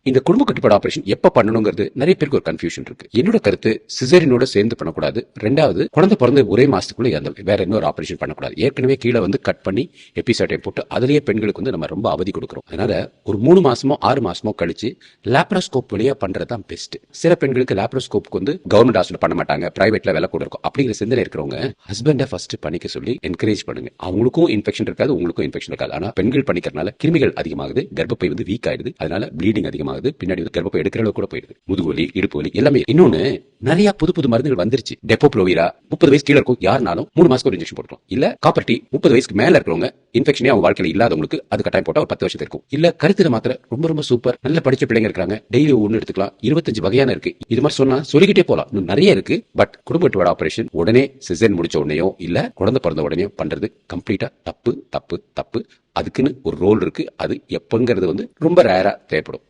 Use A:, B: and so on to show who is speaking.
A: இந்த குடும்ப கட்டுப்பாடு ஆபரேஷன் எப்ப பண்ணணுங்கிறது நிறைய பேருக்கு ஒரு கன்ஃபியூஷன் இருக்கு. என்னோட கருத்து சிசேரியனோட சேர்ந்து பண்ணக்கூடாது. ரெண்டாவது, குழந்தை பிறந்த ஒரே மாசத்துக்குள்ள இறந்து வேற இன்னொரு ஆபரேஷன் பண்ணக்கூடாது. ஏற்கனவே கீழே கட் பண்ணி எபிசோடை போட்டு அதுலயே பெண்களுக்கு நம்ம ரொம்ப அவதி கொடுக்குறோம். அதனால ஒரு 3 மாசமோ 6 மாசமோ கழிச்சு லாப்ரோஸ்கோப் வழியா பண்றதுதான் பெஸ்ட். சில பெண்களுக்கு லாப்ரோஸ்கோப்புக்கு கவர்மெண்ட் ஹாஸ்பிட்டல் பண்ண மாட்டாங்க, பிரைவேட்ல விலை கூட இருக்கும். அப்படிங்கிற சிந்தனை இருக்கிறவங்க ஹஸ்பண்டை ஃபர்ஸ்ட் பண்ணிக்க சொல்லி என்கரேஜ் பண்ணுங்க. அவங்களுக்கும் இன்ஃபெக்ஷன் இருக்காது, உங்களுக்கும் இன்ஃபெக்ஷன் இருக்காது. ஆனா பெண்கள் பண்ணிக்கிறதுனால கிருமிகள் அதிகமாகுது, கர்ப்பப்பை வீக் ஆயிடுது, அதனால ப்ளீடிங் அதிகமாகுது, பின்னாடி கர்ப்பப்பை எடுக்கிற அளவு கூட போயிடுது, முதுகுவலி, இடுப்பு வலி எல்லாமே. இன்னொன்னு, நிறைய புது மருந்துகள் வந்துருச்சு. டெப்போப்ளோவிரா 30 வயசு கீழே இருக்கும் யாருனாலும் 3 மாசத்துக்கு ஒரு இன்ஜெக்ஷன் போட்டுரும். இல்ல காப்பர் டீ 30 வயசுக்கு மேல இருக்கிறவங்க இன்ஃபெக்ஷனே அவங்க வாழ்க்கையில இல்லாதவங்களுக்கு அது கட்டாயம் போட்டா ஒரு 10 வருஷத்துக்கு இருக்கும். இல்ல கருத்துல மாத்திரை ரொம்ப சூப்பர், நல்ல படிச்ச பிள்ளைங்க இருக்காங்க, டெய்லி ஒன்னு எடுத்துக்கலாம், 25 வகையான இருக்கு. இது மாதிரி சொன்னா சொல்லிக்கிட்டே போலாம், இன்னும் நிறைய இருக்கு. பட் குடும்ப கட்டுப்பாடு ஆபரேஷன் உடனே சிசேரியன் முடிச்ச உடனேயோ இல்ல குழந்தை பிறந்த உடனே பண்றது கம்ப்ளீட்டா தப்பு. அதுக்குன்னு ஒரு ரோல் இருக்கு. அது எப்பங்கிறது ரொம்ப ரேரா தேவைப்படும்.